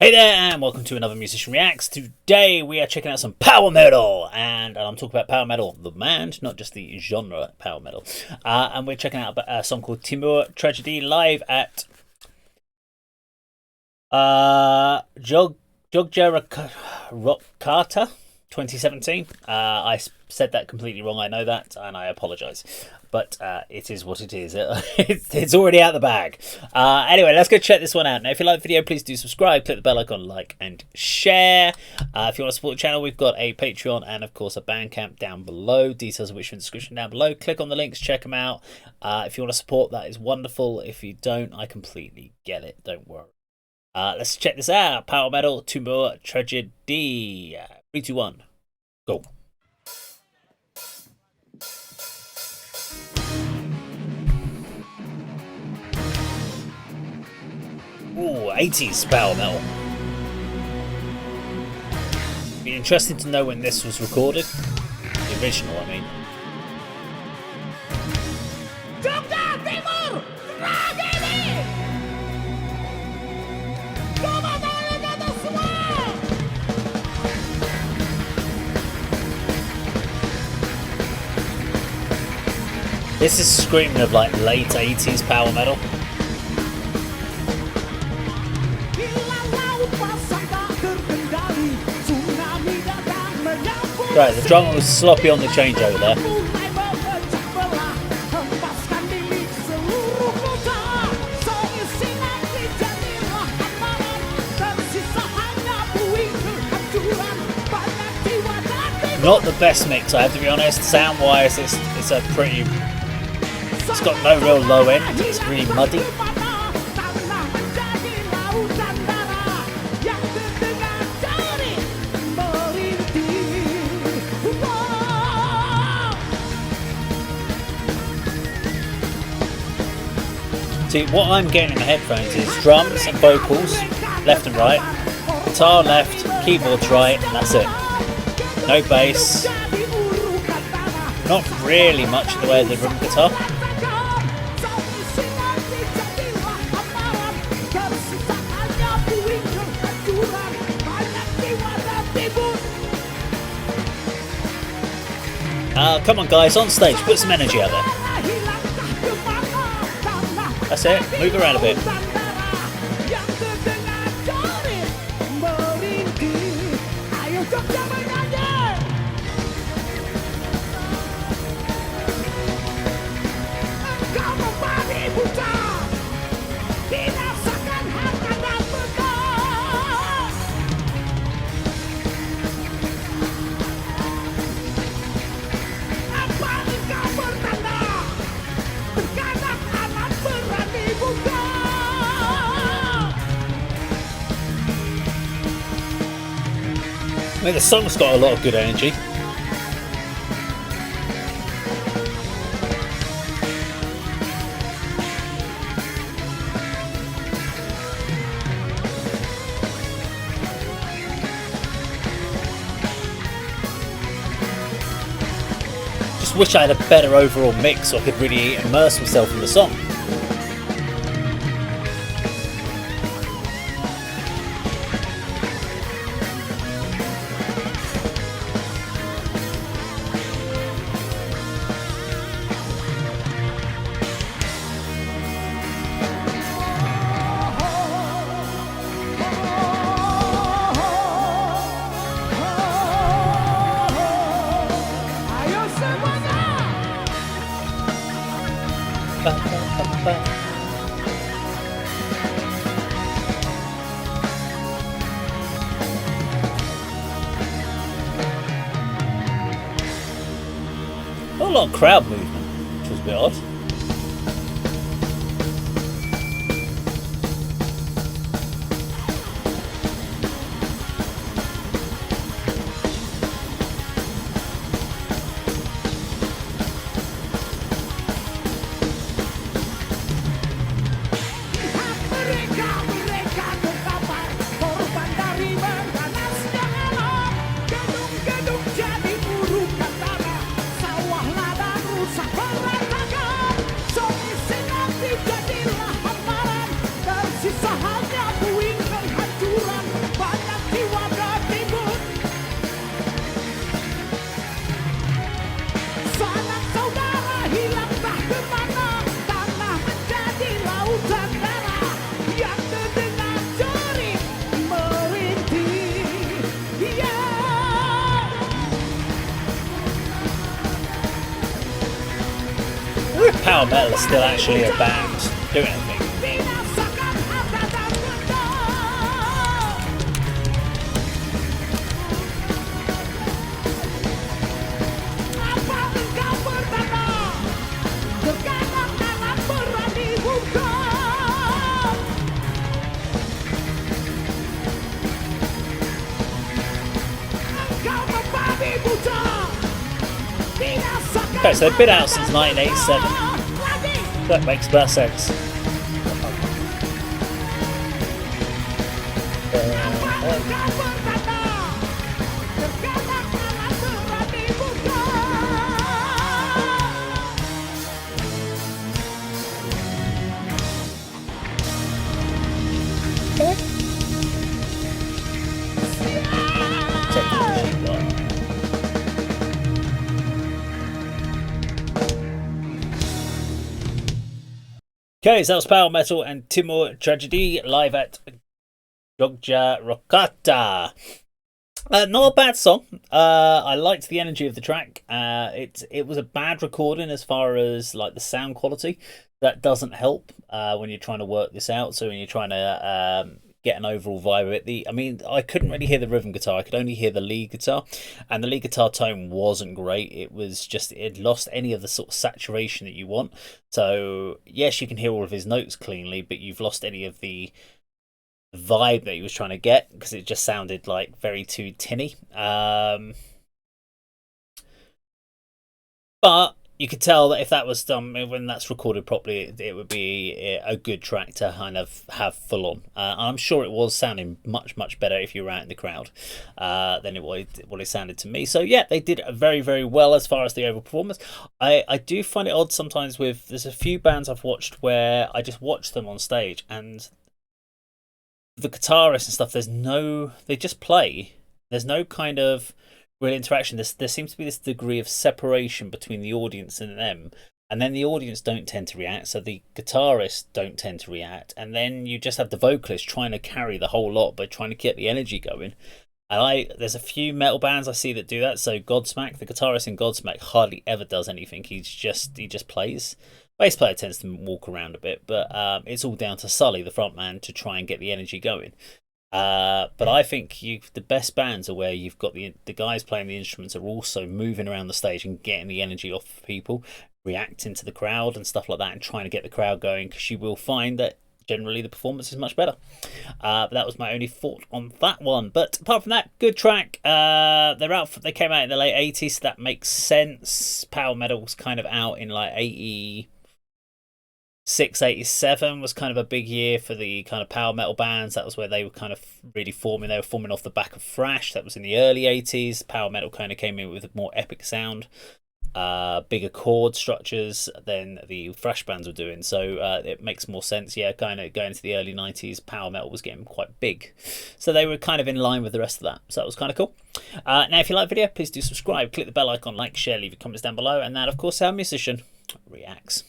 Hey there, and welcome to another Musician Reacts. Today we are checking out some power metal, and I'm talking about power metal, the band, not just the genre power metal. And we're checking out a song called Timur Tragedi live at Jogjakarta 2017. I said that completely wrong, I know that, and I apologise. But it is what it is. It's already out the bag. Anyway, let's go check this one out. Now, if you like the video, please do subscribe, click the bell icon, like, and share. If you want to support the channel, we've got a Patreon and, of course, a bandcamp down below. Details of which are in the description down below. Click on the links, check them out. If you want to support, that is wonderful. If you don't, I completely get it. Don't worry. Let's check this out. Power Metal, Timur Tragedi. 3, 2, 1, go. Ooh, 80s power metal. Be interesting to know when this was recorded. The original, I mean. Timur Tragedi. This is screaming of like late 80s power metal. Right, the drummer was sloppy on the changeover there. Not the best mix, I have to be honest. Sound wise, it's a pretty. It's got no real low end. It's really muddy. See, what I'm getting in the headphones is drums and vocals, left and right, guitar left, keyboards right, and that's it. No bass, not really much in the way of the rhythm guitar. Come on guys, on stage, put some energy out there. That's it, move around a bit. I mean, the song's got a lot of good energy. Just wish I had a better overall mix so I could really immerse myself in the song. Ba, ba, ba, ba. A lot of crowd movement, which was a bit odd. power metal is still actually a band doing anything. Okay, so they've been out since 1987. That makes about sense. Okay, so that was Power Metal and Timur Tragedi live at Jogja Rokata. Not a bad song. I liked the energy of the track. It was a bad recording as far as like the sound quality. That doesn't help when you're trying to work this out. So when you're trying to get an overall vibe of it, I couldn't really hear the rhythm guitar. I could only hear the lead guitar, and the lead guitar tone wasn't great. It lost any of the sort of saturation that you want. So yes, you can hear all of his notes cleanly, but you've lost any of the vibe that he was trying to get because it just sounded like very too tinny. But you could tell that if that was done when that's recorded properly, it would be a good track to kind of have full on. I'm sure it was sounding much better if you were out in the crowd than what it sounded to me. So yeah, they did very, very well as far as the overall performance. I do find it odd sometimes there's a few bands I've watched where I just watch them on stage and the guitarists and stuff, they just play. There's no kind of real interaction. There seems to be this degree of separation between the audience and them, and then the audience don't tend to react, so the guitarists don't tend to react, and then you just have the vocalist trying to carry the whole lot by trying to get the energy going. And there's a few metal bands I see that do that. So Godsmack, the guitarist in Godsmack, hardly ever does anything. He just plays. Bass player tends to walk around a bit, but it's all down to Sully, the front man, to try and get the energy going. But I think the best bands are where you've got the guys playing the instruments are also moving around the stage and getting the energy off people, reacting to the crowd and stuff like that, and trying to get the crowd going, because you will find that generally the performance is much better. But that was my only thought on that one. But apart from that, good track. They came out in the late 80s, so that makes sense. Power metal was kind of out in like 86, 87 was kind of a big year for the kind of power metal bands. That was where they were kind of really forming. They were forming off the back of thrash. That was in the early 80s. Power metal kind of came in with a more epic sound, bigger chord structures than the thrash bands were doing. So it makes more sense. Yeah, kind of going into the early 90s, power metal was getting quite big. So they were kind of in line with the rest of that. So that was kind of cool. Now, if you like the video, please do subscribe, click the bell icon, like, share, leave your comments down below. And that, of course, our musician reacts.